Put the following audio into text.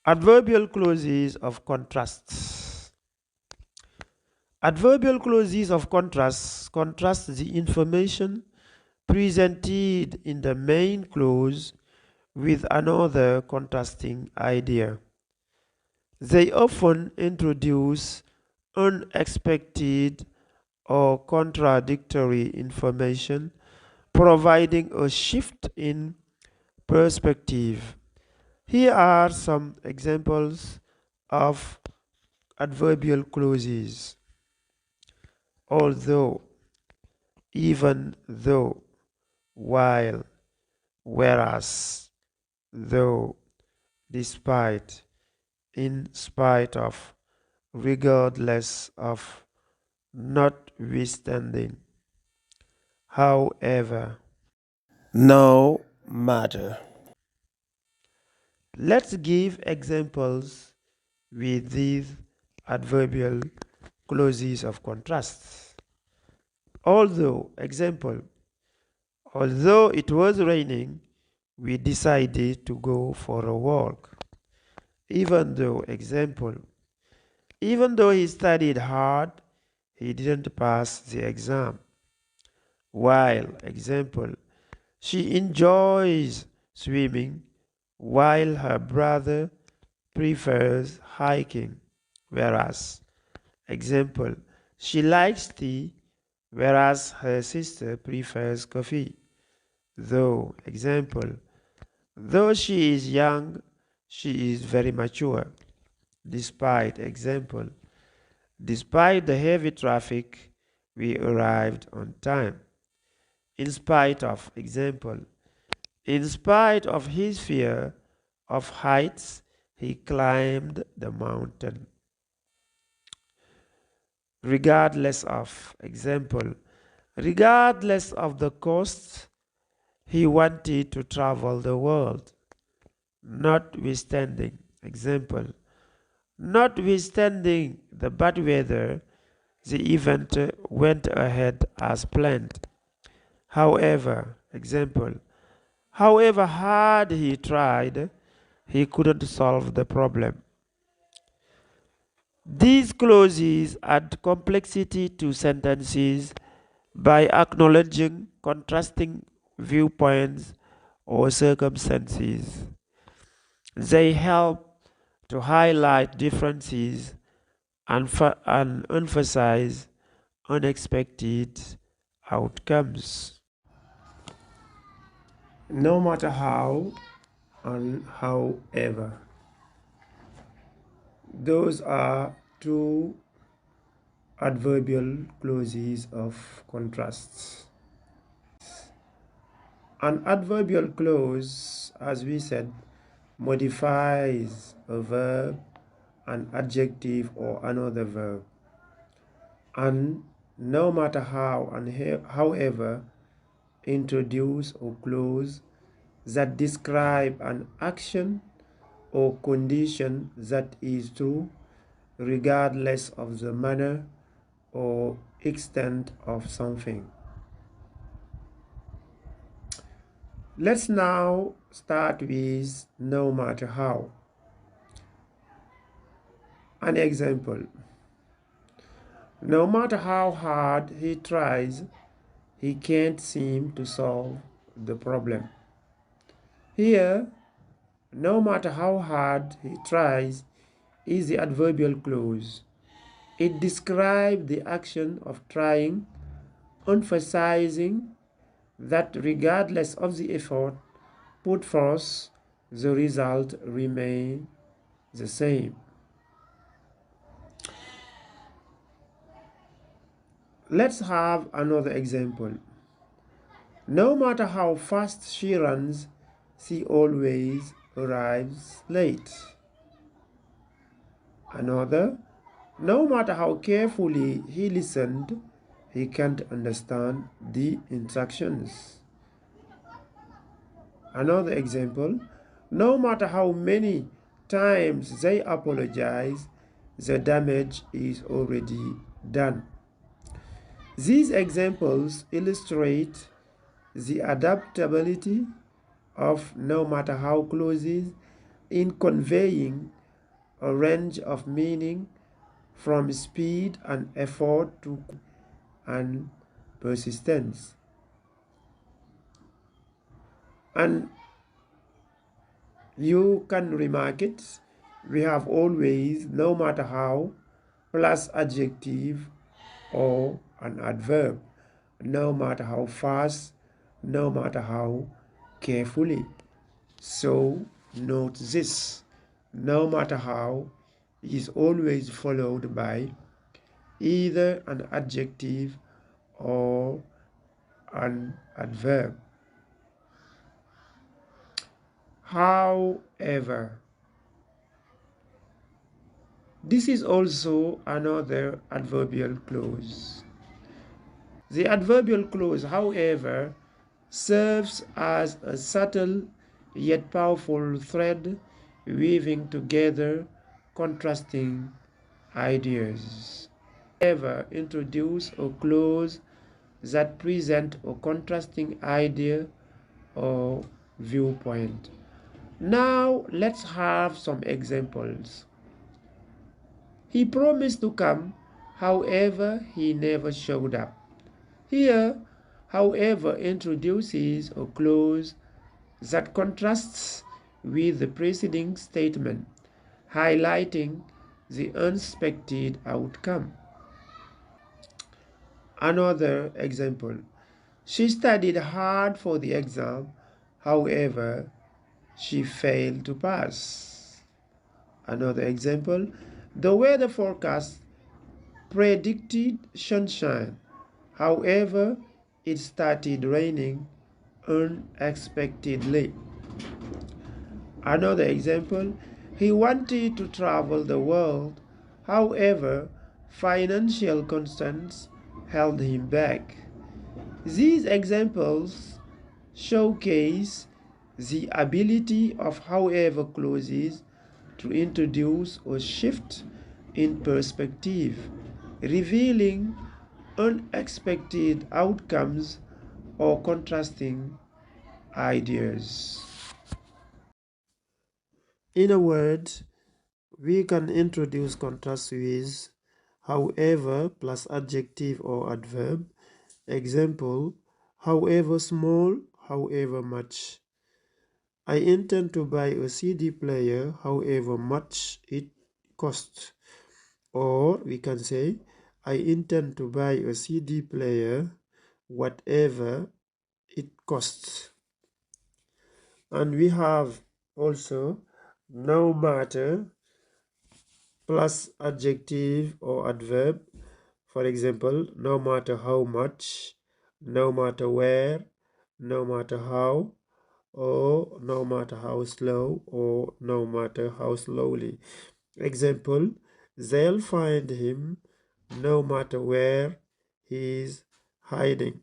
Adverbial clauses of contrast. Adverbial clauses of contrast the information presented in the main clause with another contrasting idea. They often introduce unexpected or contradictory information, providing a shift in perspective. Here are some examples of adverbial clauses: although, even though, while, whereas, though, despite, in spite of, regardless of, notwithstanding, however, no matter. Let's give examples with these adverbial clauses of contrast. Although, example, although it was raining, we decided to go for a walk. Even though, example, even though he studied hard, he didn't pass the exam. While, example, she enjoys swimming while her brother prefers hiking. Whereas, example, she likes tea whereas her sister prefers coffee. Though, example, though she is young, she is very mature. Despite, example, despite the heavy traffic, we arrived on time. In spite of, example, in spite of his fear of heights, he climbed the mountain. Regardless of, example, regardless of the cost, he wanted to travel the world. Notwithstanding, example, notwithstanding the bad weather, the event went ahead as planned. However, example, however hard he tried, he couldn't solve the problem. These clauses add complexity to sentences by acknowledging contrasting viewpoints or circumstances. They help to highlight differences and emphasize unexpected outcomes. No matter how and however. Those are two adverbial clauses of contrast. An adverbial clause, as we said, modifies a verb, an adjective, or another verb. And no matter how and however, introduce a clause that describe an action or condition that is true regardless of the manner or extent of something. Let's now start with no matter how. An example: no matter how hard he tries, he can't seem to solve the problem. Here, no matter how hard he tries is the adverbial clause. It describes the action of trying, emphasizing that regardless of the effort put forth, the result remains the same. Let's have another example. No matter how fast she runs, she always arrives late. Another, no matter how carefully he listened, he can't understand the instructions. Another example, no matter how many times they apologize, the damage is already done. These examples illustrate the adaptability of no matter how clauses in conveying a range of meaning from speed and effort to and persistence. And you can remark it, we have always, no matter how, plus adjective or an adverb, no matter how fast, no matter how carefully. So note this, no matter how is always followed by either an adjective or an adverb. However, this is also another adverbial clause. The adverbial clause, however, serves as a subtle yet powerful thread weaving together contrasting ideas. However, introduce a clause that present a contrasting idea or viewpoint. Now let's have some examples. He promised to come, however, he never showed up. Here, however, introduces a clause that contrasts with the preceding statement, highlighting the unexpected outcome. Another example. She studied hard for the exam, however, she failed to pass. Another example. The weather forecast predicted sunshine, however, it started raining unexpectedly. Another example, he wanted to travel the world, however, financial constraints held him back. These examples showcase the ability of however clauses to introduce a shift in perspective, revealing unexpected outcomes or contrasting ideas. In a word, we can introduce contrast with however plus adjective or adverb. Example, however small, however much. I intend to buy a CD player, however much it costs. Or we can say, I intend to buy a CD player, whatever it costs. And we have also no matter plus adjective or adverb. For example, no matter how much, no matter where, no matter how, or no matter how slow, or no matter how slowly. Example, they'll find him no matter where he is hiding.